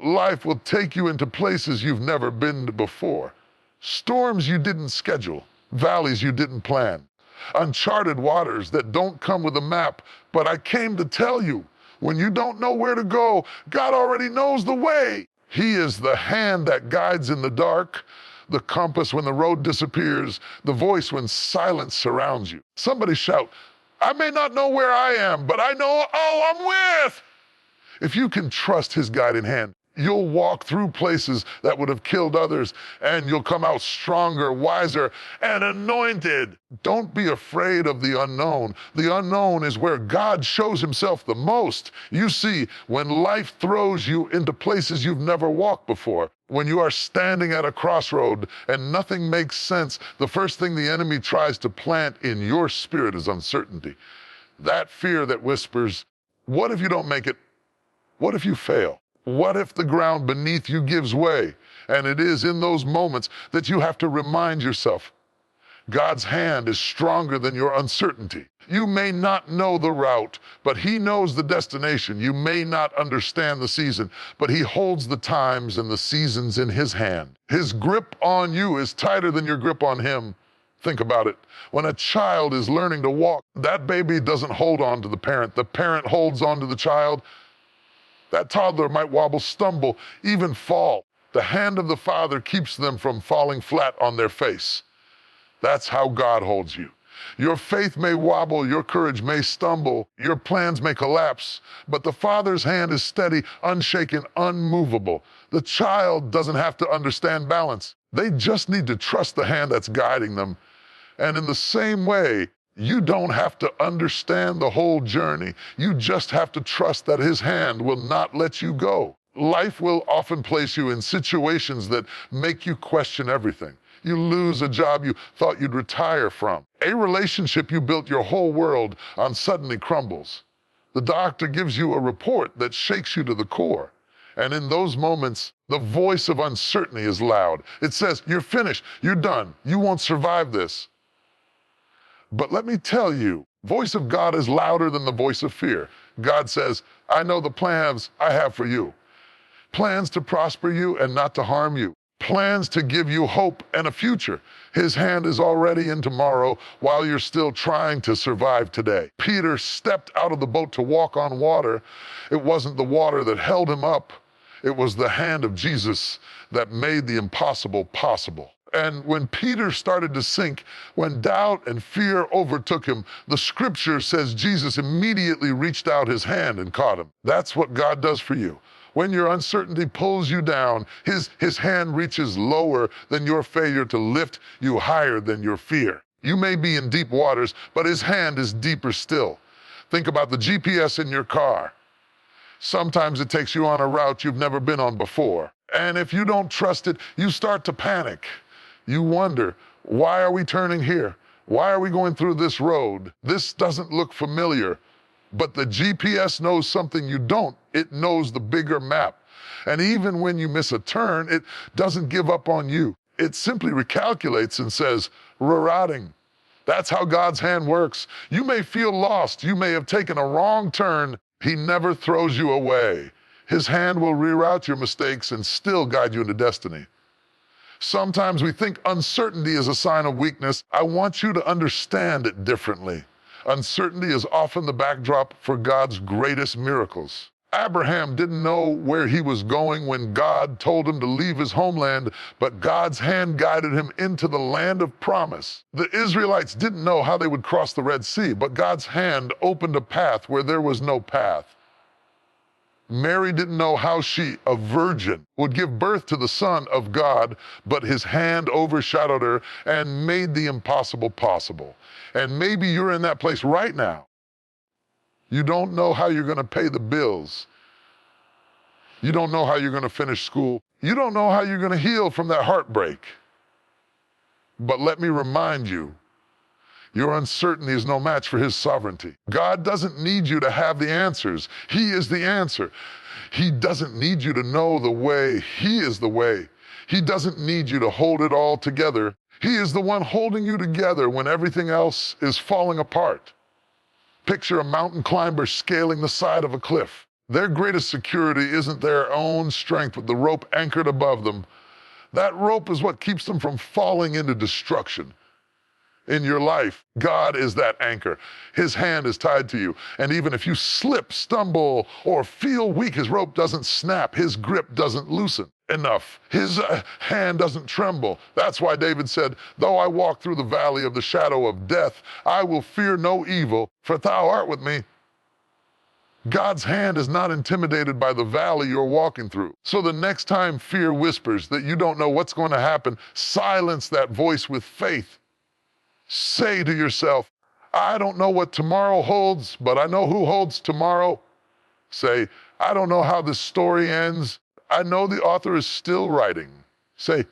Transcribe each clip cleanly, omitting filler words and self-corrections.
Life will take you into places you've never been to before. Storms you didn't schedule, valleys you didn't plan, uncharted waters that don't come with a map. But I came to tell you, when you don't know where to go, God already knows the way. He is the hand that guides in the dark, the compass when the road disappears, the voice when silence surrounds you. Somebody shout, I may not know where I am, but I know all I'm with. If you can trust his guiding hand, you'll walk through places that would have killed others, and you'll come out stronger, wiser, and anointed. Don't be afraid of the unknown. The unknown is where God shows himself the most. You see, when life throws you into places you've never walked before, when you are standing at a crossroad and nothing makes sense, the first thing the enemy tries to plant in your spirit is uncertainty. That fear that whispers, what if you don't make it? What if you fail? What if the ground beneath you gives way? And it is in those moments that you have to remind yourself, God's hand is stronger than your uncertainty. You may not know the route, but he knows the destination. You may not understand the season, but he holds the times and the seasons in his hand. His grip on you is tighter than your grip on him. Think about it. When a child is learning to walk, that baby doesn't hold on to the parent holds on to the child. That toddler might wobble, stumble, even fall. The hand of the Father keeps them from falling flat on their face. That's how God holds you. Your faith may wobble, your courage may stumble, your plans may collapse, but the Father's hand is steady, unshaken, unmovable. The child doesn't have to understand balance. They just need to trust the hand that's guiding them. And in the same way, you don't have to understand the whole journey. You just have to trust that his hand will not let you go. Life will often place you in situations that make you question everything. You lose a job you thought you'd retire from. A relationship you built your whole world on suddenly crumbles. The doctor gives you a report that shakes you to the core. And in those moments, the voice of uncertainty is loud. It says, you're finished, you're done, you won't survive this. But let me tell you, voice of God is louder than the voice of fear. God says, I know the plans I have for you. Plans to prosper you and not to harm you. Plans to give you hope and a future. His hand is already in tomorrow while you're still trying to survive today. Peter stepped out of the boat to walk on water. It wasn't the water that held him up. It was the hand of Jesus that made the impossible possible. And when Peter started to sink, when doubt and fear overtook him, the scripture says Jesus immediately reached out his hand and caught him. That's what God does for you. When your uncertainty pulls you down, his hand reaches lower than your failure to lift you higher than your fear. You may be in deep waters, but his hand is deeper still. Think about the GPS in your car. Sometimes it takes you on a route you've never been on before. And if you don't trust it, you start to panic. You wonder, why are we turning here? Why are we going through this road? This doesn't look familiar. But the GPS knows something you don't. It knows the bigger map. And even when you miss a turn, it doesn't give up on you. It simply recalculates and says, rerouting. That's how God's hand works. You may feel lost. You may have taken a wrong turn. He never throws you away. His hand will reroute your mistakes and still guide you into destiny. Sometimes we think uncertainty is a sign of weakness. I want you to understand it differently. Uncertainty is often the backdrop for God's greatest miracles. Abraham didn't know where he was going when God told him to leave his homeland, but God's hand guided him into the land of promise. The Israelites didn't know how they would cross the Red Sea, but God's hand opened a path where there was no path. Mary didn't know how she, a virgin, would give birth to the Son of God, but his hand overshadowed her and made the impossible possible. And maybe you're in that place right now. You don't know how you're going to pay the bills. You don't know how you're going to finish school. You don't know how you're going to heal from that heartbreak. But let me remind you, your uncertainty is no match for his sovereignty. God doesn't need you to have the answers. He is the answer. He doesn't need you to know the way. He is the way. He doesn't need you to hold it all together. He is the one holding you together when everything else is falling apart. Picture a mountain climber scaling the side of a cliff. Their greatest security isn't their own strength, but the rope anchored above them. That rope is what keeps them from falling into destruction. In your life, God is that anchor. His hand is tied to you. And even if you slip, stumble, or feel weak, his rope doesn't snap. His grip doesn't loosen enough. His hand doesn't tremble. That's why David said, though I walk through the valley of the shadow of death, I will fear no evil, for thou art with me. God's hand is not intimidated by the valley you're walking through. So the next time fear whispers that you don't know what's going to happen, silence that voice with faith. Say to yourself, I don't know what tomorrow holds, but I know who holds tomorrow. Say, I don't know how this story ends. I know the author is still writing. Say,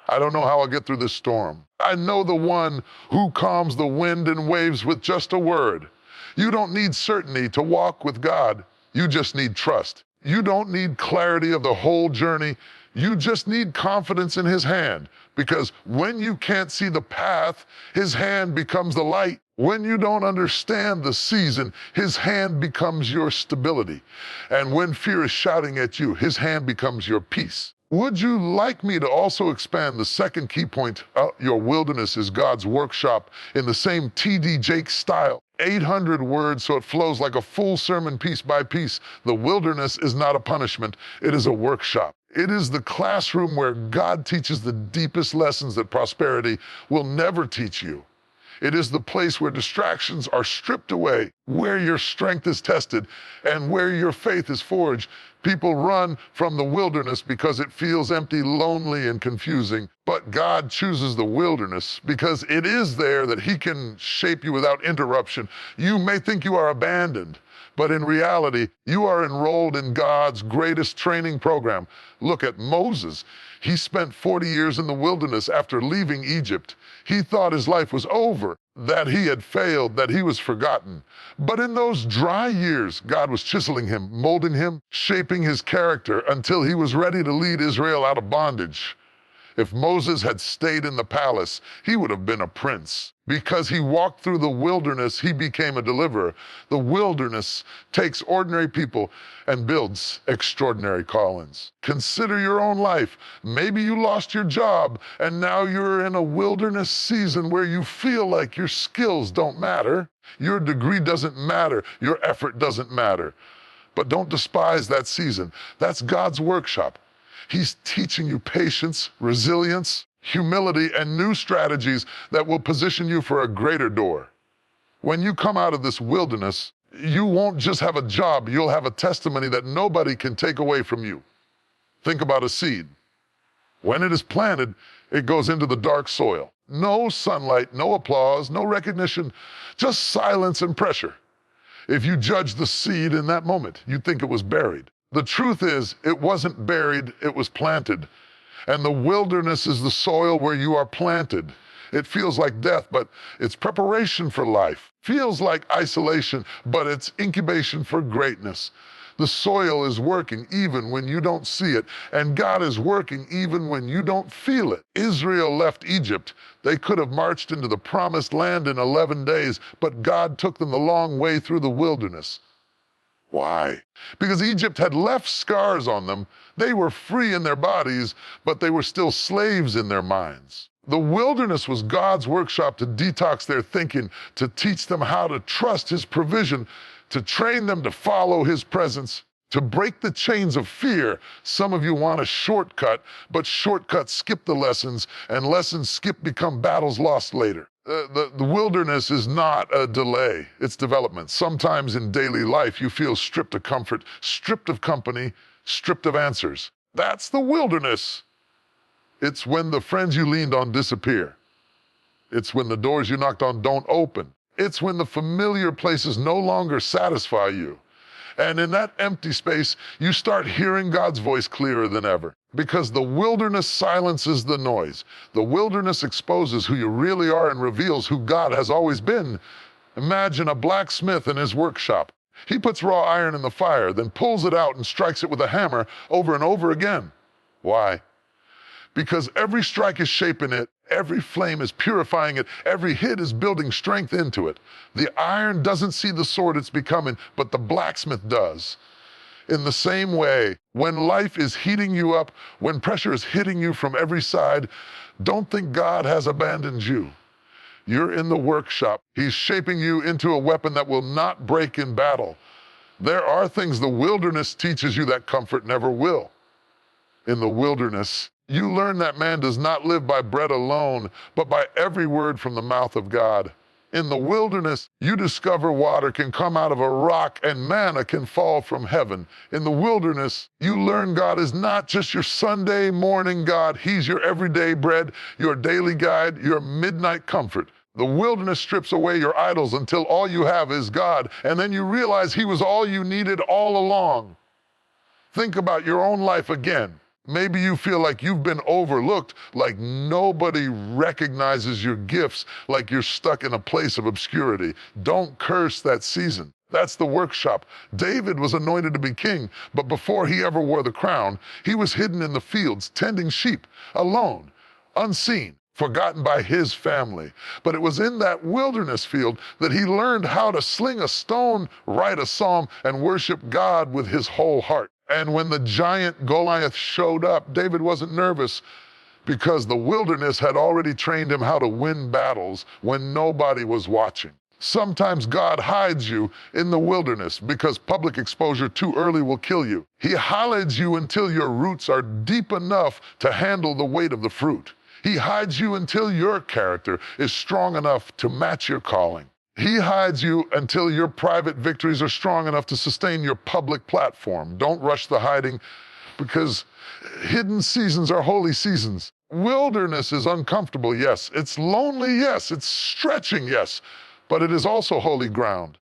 I don't know how I'll get through this storm. I know the one who calms the wind and waves with just a word. You don't need certainty to walk with God. You just need trust. You don't need clarity of the whole journey. You just need confidence in his hand. Because when you can't see the path, his hand becomes the light. When you don't understand the season, his hand becomes your stability. And when fear is shouting at you, his hand becomes your peace. Would you like me to also expand the second key point? Your wilderness is God's workshop in the same T.D. Jakes style. 800 words, so it flows like a full sermon piece by piece. The wilderness is not a punishment, it is a workshop. It is the classroom where God teaches the deepest lessons that prosperity will never teach you. It is the place where distractions are stripped away, where your strength is tested, and where your faith is forged. People run from the wilderness because it feels empty, lonely, and confusing. But God chooses the wilderness because it is there that he can shape you without interruption. You may think you are abandoned, but in reality, you are enrolled in God's greatest training program. Look at Moses. He spent 40 years in the wilderness after leaving Egypt. He thought his life was over, that he had failed, that he was forgotten. But in those dry years, God was chiseling him, molding him, shaping his character until he was ready to lead Israel out of bondage. If Moses had stayed in the palace, he would have been a prince. Because he walked through the wilderness, he became a deliverer. The wilderness takes ordinary people and builds extraordinary callings. Consider your own life. Maybe you lost your job, and now you're in a wilderness season where you feel like your skills don't matter. Your degree doesn't matter. Your effort doesn't matter. But don't despise that season. That's God's workshop. He's teaching you patience, resilience, humility, and new strategies that will position you for a greater door. When you come out of this wilderness, you won't just have a job, you'll have a testimony that nobody can take away from you. Think about a seed. When it is planted, it goes into the dark soil. No sunlight, no applause, no recognition, just silence and pressure. If you judge the seed in that moment, you'd think it was buried. The truth is, it wasn't buried, it was planted. And the wilderness is the soil where you are planted. It feels like death, but it's preparation for life. Feels like isolation, but it's incubation for greatness. The soil is working even when you don't see it, and God is working even when you don't feel it. Israel left Egypt. They could have marched into the promised land in 11 days, but God took them the long way through the wilderness. Why? Because Egypt had left scars on them. They were free in their bodies, but they were still slaves in their minds. The wilderness was God's workshop to detox their thinking, to teach them how to trust his provision, to train them to follow his presence, to break the chains of fear. Some of you want a shortcut, but shortcuts skip the lessons, and lessons skip become battles lost later. The wilderness is not a delay, it's development. Sometimes in daily life, you feel stripped of comfort, stripped of company, stripped of answers. That's the wilderness. It's when the friends you leaned on disappear. It's when the doors you knocked on don't open. It's when the familiar places no longer satisfy you. And in that empty space, you start hearing God's voice clearer than ever. Because the wilderness silences the noise. The wilderness exposes who you really are and reveals who God has always been. Imagine a blacksmith in his workshop. He puts raw iron in the fire, then pulls it out and strikes it with a hammer over and over again. Why? Because every strike is shaping it, Every flame is purifying it. Every hit is building strength into it. The iron doesn't see the sword it's becoming, but the blacksmith does. In the same way, when life is heating you up, when pressure is hitting you from every side, don't think God has abandoned you. You're in the workshop. He's shaping you into a weapon that will not break in battle. There are things the wilderness teaches you that comfort never will. In the wilderness, you learn that man does not live by bread alone, but by every word from the mouth of God. In the wilderness, you discover water can come out of a rock and manna can fall from heaven. In the wilderness, you learn God is not just your Sunday morning God. He's your everyday bread, your daily guide, your midnight comfort. The wilderness strips away your idols until all you have is God, and then you realize He was all you needed all along. Think about your own life again. Maybe you feel like you've been overlooked, like nobody recognizes your gifts, like you're stuck in a place of obscurity. Don't curse that season. That's the workshop. David was anointed to be king, but before he ever wore the crown, he was hidden in the fields, tending sheep, alone, unseen, forgotten by his family. But it was in that wilderness field that he learned how to sling a stone, write a psalm, and worship God with his whole heart. And when the giant Goliath showed up, David wasn't nervous because the wilderness had already trained him how to win battles when nobody was watching. Sometimes God hides you in the wilderness because public exposure too early will kill you. He hides you until your roots are deep enough to handle the weight of the fruit. He hides you until your character is strong enough to match your calling. He hides you until your private victories are strong enough to sustain your public platform. Don't rush the hiding because hidden seasons are holy seasons. Wilderness is uncomfortable, yes. It's lonely, yes. It's stretching, yes. But it is also holy ground.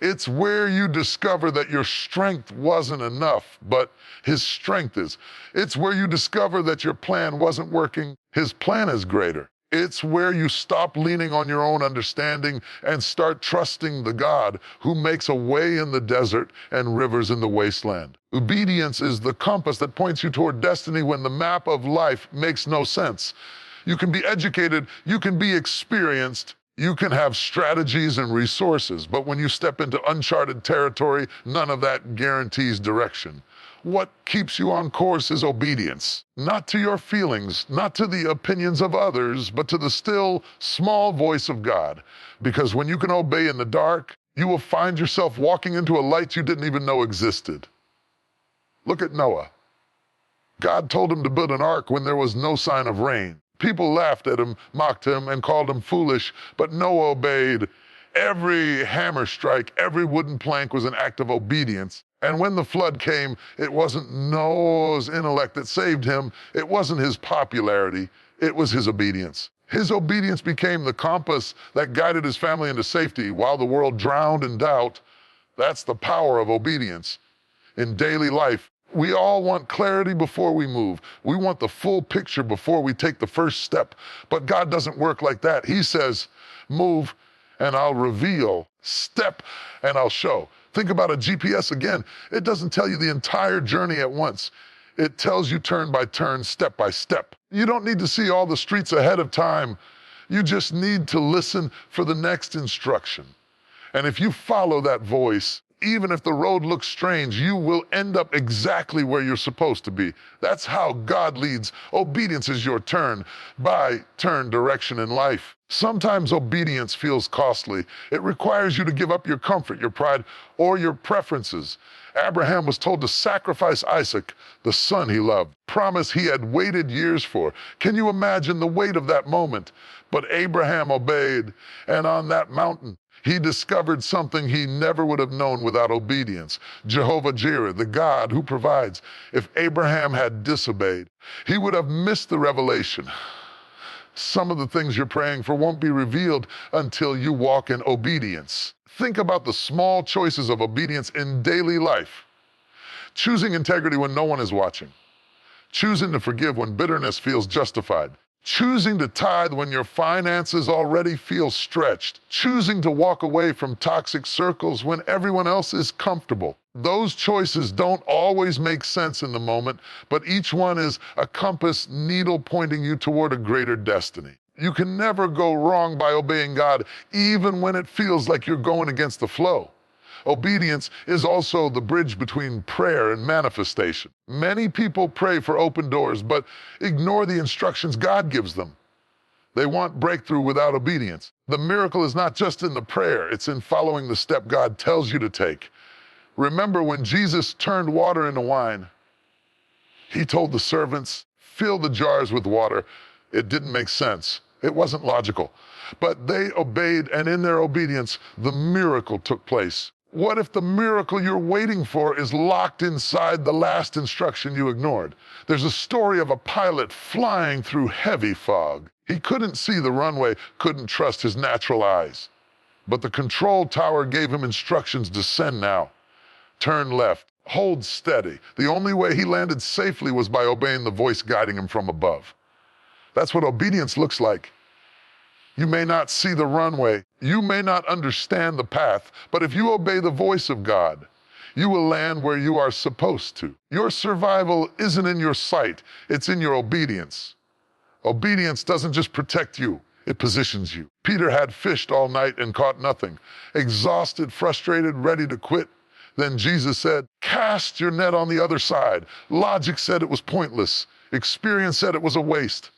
It's where you discover that your strength wasn't enough, but His strength is. It's where you discover that your plan wasn't working. His plan is greater. It's where you stop leaning on your own understanding and start trusting the God who makes a way in the desert and rivers in the wasteland. Obedience is the compass that points you toward destiny when the map of life makes no sense. You can be educated, you can be experienced, you can have strategies and resources, but when you step into uncharted territory, none of that guarantees direction. What keeps you on course is obedience, not to your feelings, not to the opinions of others, but to the still, small voice of God. Because when you can obey in the dark, you will find yourself walking into a light you didn't even know existed. Look at Noah. God told him to build an ark when there was no sign of rain. People laughed at him, mocked him, and called him foolish, but Noah obeyed. Every hammer strike, every wooden plank was an act of obedience. And when the flood came, it wasn't Noah's intellect that saved him. It wasn't his popularity. It was his obedience. His obedience became the compass that guided his family into safety while the world drowned in doubt. That's the power of obedience. In daily life, we all want clarity before we move. We want the full picture before we take the first step. But God doesn't work like that. He says, move and I'll reveal. Step and I'll show. Think about a GPS again. It doesn't tell you the entire journey at once. It tells you turn by turn, step by step. You don't need to see all the streets ahead of time. You just need to listen for the next instruction. And if you follow that voice, even if the road looks strange, you will end up exactly where you're supposed to be. That's how God leads. Obedience is your turn-by-turn direction in life. Sometimes obedience feels costly. It requires you to give up your comfort, your pride, or your preferences. Abraham was told to sacrifice Isaac, the son he loved, promise he had waited years for. Can you imagine the weight of that moment? But Abraham obeyed, and on that mountain, he discovered something he never would have known without obedience. Jehovah Jireh, the God who provides. If Abraham had disobeyed, he would have missed the revelation. Some of the things you're praying for won't be revealed until you walk in obedience. Think about the small choices of obedience in daily life. Choosing integrity when no one is watching. Choosing to forgive when bitterness feels justified. Choosing to tithe when your finances already feel stretched. Choosing to walk away from toxic circles when everyone else is comfortable. Those choices don't always make sense in the moment, but each one is a compass needle pointing you toward a greater destiny. You can never go wrong by obeying God, even when it feels like you're going against the flow. Obedience is also the bridge between prayer and manifestation. Many people pray for open doors, but ignore the instructions God gives them. They want breakthrough without obedience. The miracle is not just in the prayer, it's in following the step God tells you to take. Remember when Jesus turned water into wine, he told the servants, fill the jars with water. It didn't make sense. It wasn't logical. But they obeyed, and in their obedience, the miracle took place. What if the miracle you're waiting for is locked inside the last instruction you ignored? There's a story of a pilot flying through heavy fog. He couldn't see the runway, couldn't trust his natural eyes. But the control tower gave him instructions: descend now, turn left, hold steady. The only way he landed safely was by obeying the voice guiding him from above. That's what obedience looks like. You may not see the runway, you may not understand the path, but if you obey the voice of God, you will land where you are supposed to. Your survival isn't in your sight, it's in your obedience. Obedience doesn't just protect you, it positions you. Peter had fished all night and caught nothing. Exhausted, frustrated, ready to quit. Then Jesus said, cast your net on the other side. Logic said it was pointless. Experience said it was a waste.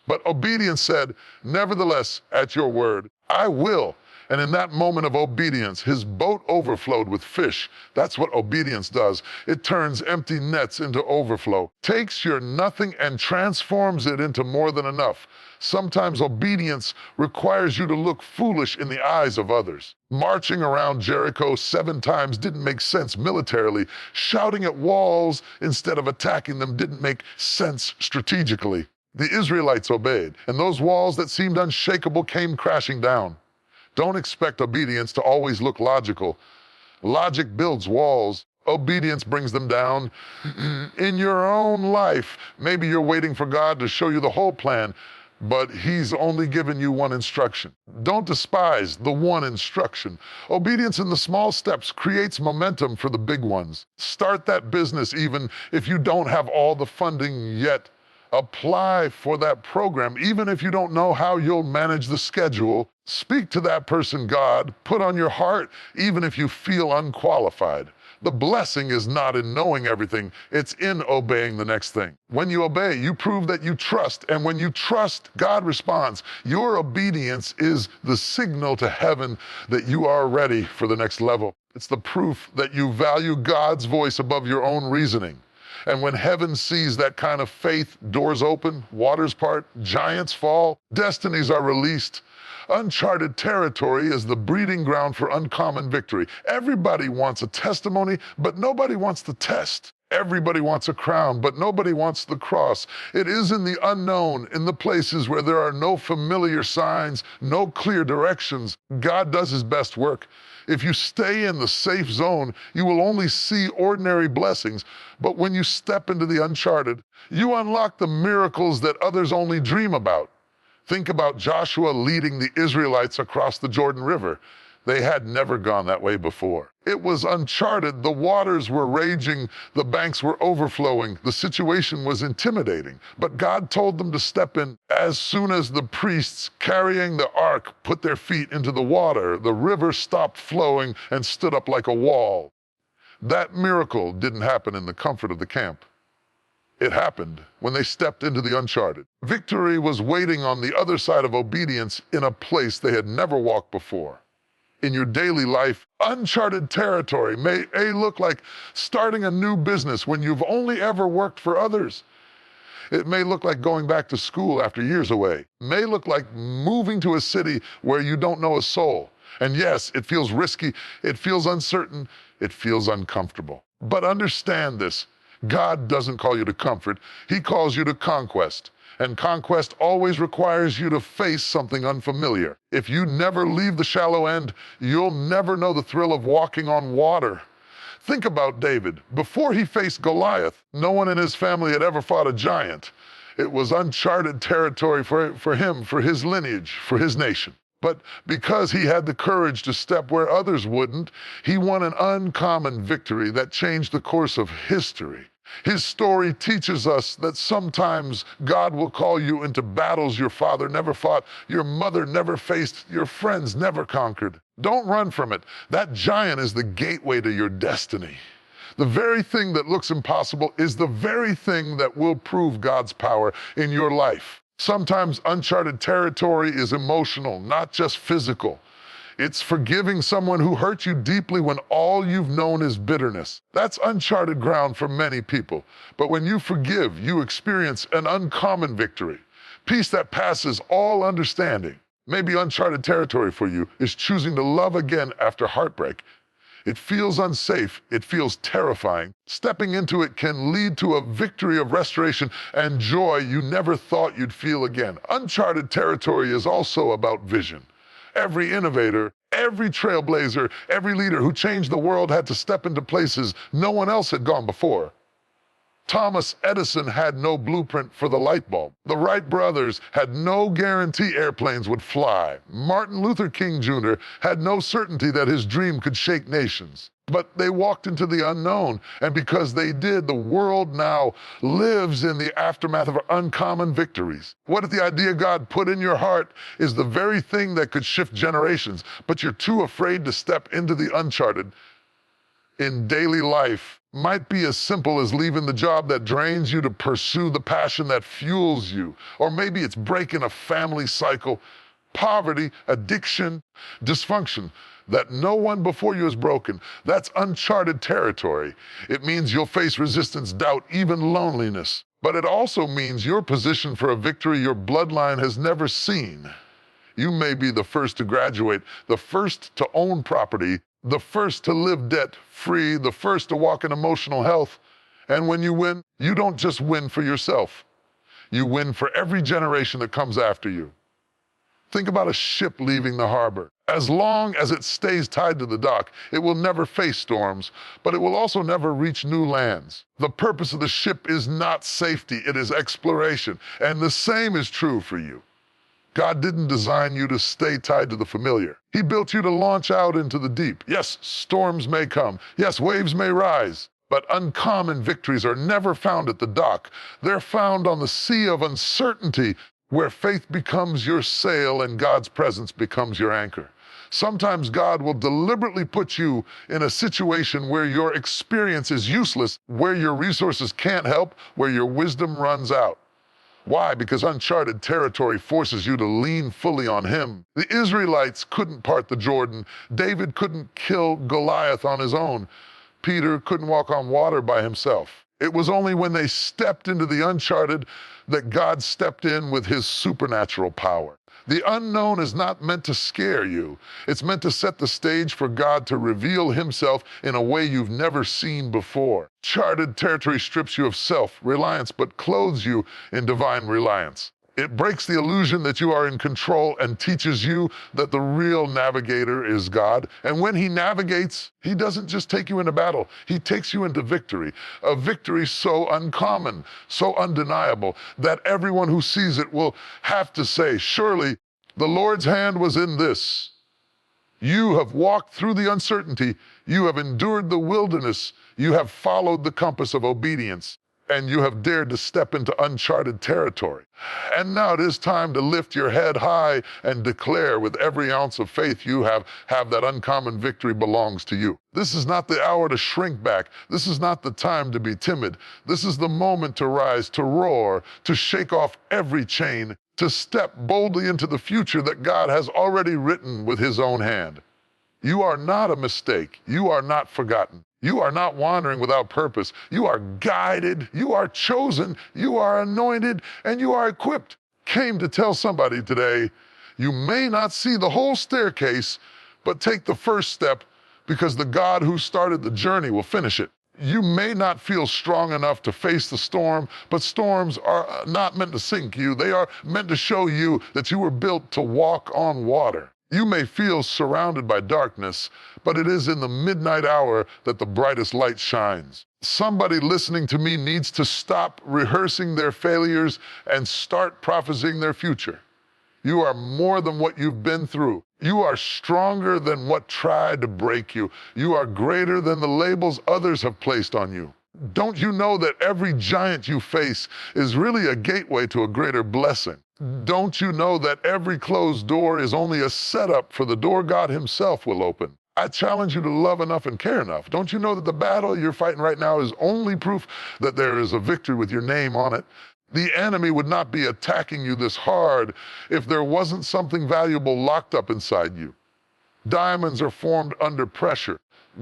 But obedience said, nevertheless, at your word, I will. And in that moment of obedience, his boat overflowed with fish. That's what obedience does. It turns empty nets into overflow, takes your nothing and transforms it into more than enough. Sometimes obedience requires you to look foolish in the eyes of others. Marching around Jericho 7 times didn't make sense militarily. Shouting at walls instead of attacking them didn't make sense strategically. The Israelites obeyed, and those walls that seemed unshakable came crashing down. Don't expect obedience to always look logical. Logic builds walls. Obedience brings them down. In your own life, maybe you're waiting for God to show you the whole plan, but he's only given you one instruction. Don't despise the one instruction. Obedience in the small steps creates momentum for the big ones. Start that business even if you don't have all the funding yet. Apply for that program, even if you don't know how you'll manage the schedule. Speak to that person God put on your heart, even if you feel unqualified. The blessing is not in knowing everything, it's in obeying the next thing. When you obey, you prove that you trust, and when you trust, God responds. Your obedience is the signal to heaven that you are ready for the next level. It's the proof that you value God's voice above your own reasoning. And when heaven sees that kind of faith, doors open, waters part, giants fall, destinies are released. Uncharted territory is the breeding ground for uncommon victory. Everybody wants a testimony, but nobody wants the test. Everybody wants a crown, but nobody wants the cross. It is in the unknown, in the places where there are no familiar signs, no clear directions, God does his best work. If you stay in the safe zone, you will only see ordinary blessings. But when you step into the uncharted, you unlock the miracles that others only dream about. Think about Joshua leading the Israelites across the Jordan River. They had never gone that way before. It was uncharted. The waters were raging. The banks were overflowing. The situation was intimidating. But God told them to step in. As soon as the priests carrying the ark put their feet into the water, the river stopped flowing and stood up like a wall. That miracle didn't happen in the comfort of the camp. It happened when they stepped into the uncharted. Victory was waiting on the other side of obedience in a place they had never walked before. In your daily life, uncharted territory may look like starting a new business when you've only ever worked for others. It may look like going back to school after years away. It may look like moving to a city where you don't know a soul. And yes, it feels risky, it feels uncertain, it feels uncomfortable. But understand this, God doesn't call you to comfort, he calls you to conquest. And conquest always requires you to face something unfamiliar. If you never leave the shallow end, you'll never know the thrill of walking on water. Think about David. Before he faced Goliath, no one in his family had ever fought a giant. It was uncharted territory for him, for his lineage, for his nation. But because he had the courage to step where others wouldn't, he won an uncommon victory that changed the course of history. His story teaches us that sometimes God will call you into battles your father never fought, your mother never faced, your friends never conquered. Don't run from it. That giant is the gateway to your destiny. The very thing that looks impossible is the very thing that will prove God's power in your life. Sometimes uncharted territory is emotional, not just physical. It's forgiving someone who hurt you deeply when all you've known is bitterness. That's uncharted ground for many people. But when you forgive, you experience an uncommon victory, peace that passes all understanding. Maybe uncharted territory for you is choosing to love again after heartbreak. It feels unsafe, it feels terrifying. Stepping into it can lead to a victory of restoration and joy you never thought you'd feel again. Uncharted territory is also about vision. Every innovator, every trailblazer, every leader who changed the world had to step into places no one else had gone before. Thomas Edison had no blueprint for the light bulb. The Wright brothers had no guarantee airplanes would fly. Martin Luther King Jr. had no certainty that his dream could shake nations. But they walked into the unknown, and because they did, the world now lives in the aftermath of uncommon victories. What if the idea God put in your heart is the very thing that could shift generations, but you're too afraid to step into the uncharted? In daily life, might be as simple as leaving the job that drains you to pursue the passion that fuels you. Or maybe it's breaking a family cycle, poverty, addiction, dysfunction that no one before you has broken. That's uncharted territory. It means you'll face resistance, doubt, even loneliness. But it also means you're positioned for a victory your bloodline has never seen. You may be the first to graduate, the first to own property, the first to live debt-free, the first to walk in emotional health. And when you win, you don't just win for yourself. You win for every generation that comes after you. Think about a ship leaving the harbor. As long as it stays tied to the dock, it will never face storms, but it will also never reach new lands. The purpose of the ship is not safety, it is exploration. And the same is true for you. God didn't design you to stay tied to the familiar. He built you to launch out into the deep. Yes, storms may come. Yes, waves may rise. But uncommon victories are never found at the dock. They're found on the sea of uncertainty, where faith becomes your sail and God's presence becomes your anchor. Sometimes God will deliberately put you in a situation where your experience is useless, where your resources can't help, where your wisdom runs out. Why? Because uncharted territory forces you to lean fully on Him. The Israelites couldn't part the Jordan. David couldn't kill Goliath on his own. Peter couldn't walk on water by himself. It was only when they stepped into the uncharted that God stepped in with His supernatural power. The unknown is not meant to scare you. It's meant to set the stage for God to reveal Himself in a way you've never seen before. Charted territory strips you of self-reliance, but clothes you in divine reliance. It breaks the illusion that you are in control and teaches you that the real navigator is God. And when He navigates, He doesn't just take you into battle, He takes you into victory. A victory so uncommon, so undeniable, that everyone who sees it will have to say, surely the Lord's hand was in this. You have walked through the uncertainty, you have endured the wilderness, you have followed the compass of obedience, and you have dared to step into uncharted territory. And now it is time to lift your head high and declare with every ounce of faith you have that uncommon victory belongs to you. This is not the hour to shrink back. This is not the time to be timid. This is the moment to rise, to roar, to shake off every chain, to step boldly into the future that God has already written with His own hand. You are not a mistake. You are not forgotten. You are not wandering without purpose. You are guided, you are chosen, you are anointed, and you are equipped. Came to tell somebody today, you may not see the whole staircase, but take the first step because the God who started the journey will finish it. You may not feel strong enough to face the storm, but storms are not meant to sink you. They are meant to show you that you were built to walk on water. You may feel surrounded by darkness, but it is in the midnight hour that the brightest light shines. Somebody listening to me needs to stop rehearsing their failures and start prophesying their future. You are more than what you've been through. You are stronger than what tried to break you. You are greater than the labels others have placed on you. Don't you know that every giant you face is really a gateway to a greater blessing? Don't you know that every closed door is only a setup for the door God Himself will open? I challenge you to love enough and care enough. Don't you know that the battle you're fighting right now is only proof that there is a victory with your name on it? The enemy would not be attacking you this hard if there wasn't something valuable locked up inside you. Diamonds are formed under pressure.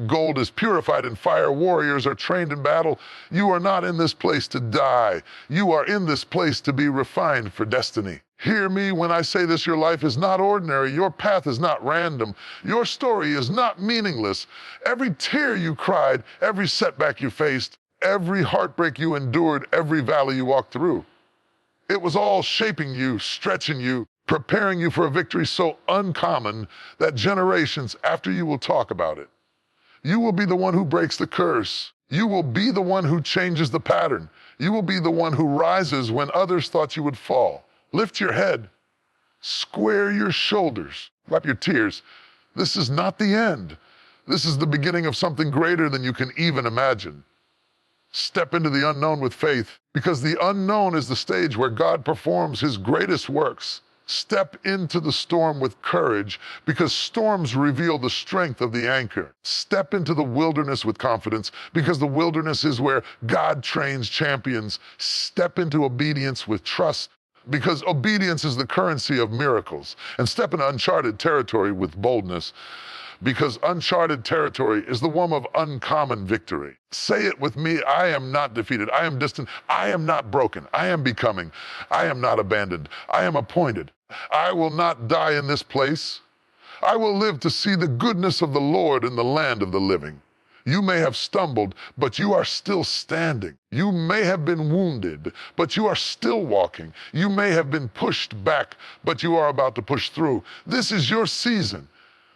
Gold is purified in fire. Warriors are trained in battle. You are not in this place to die. You are in this place to be refined for destiny. Hear me when I say this: your life is not ordinary. Your path is not random. Your story is not meaningless. Every tear you cried, every setback you faced, every heartbreak you endured, every valley you walked through, it was all shaping you, stretching you, preparing you for a victory so uncommon that generations after you will talk about it. You will be the one who breaks the curse. You will be the one who changes the pattern. You will be the one who rises when others thought you would fall. Lift your head. Square your shoulders. Wipe your tears. This is not the end. This is the beginning of something greater than you can even imagine. Step into the unknown with faith, because the unknown is the stage where God performs His greatest works. Step into the storm with courage, because storms reveal the strength of the anchor. Step into the wilderness with confidence, because the wilderness is where God trains champions. Step into obedience with trust, because obedience is the currency of miracles. And step into uncharted territory with boldness, because uncharted territory is the one of uncommon victory. Say it with me: I am not defeated. I am distant. I am not broken. I am becoming. I am not abandoned. I am appointed. I will not die in this place. I will live to see the goodness of the Lord in the land of the living. You may have stumbled, but you are still standing. You may have been wounded, but you are still walking. You may have been pushed back, but you are about to push through. This is your season.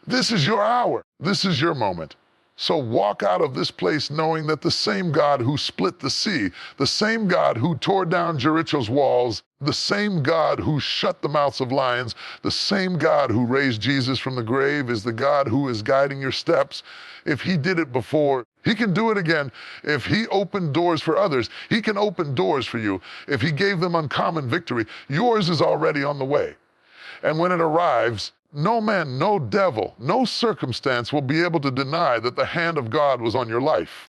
This is your hour. This is your moment. So walk out of this place knowing that the same God who split the sea, the same God who tore down Jericho's walls, the same God who shut the mouths of lions, the same God who raised Jesus from the grave is the God who is guiding your steps. If He did it before, He can do it again. If He opened doors for others, He can open doors for you. If He gave them uncommon victory, yours is already on the way. And when it arrives, no man, no devil, no circumstance will be able to deny that the hand of God was on your life.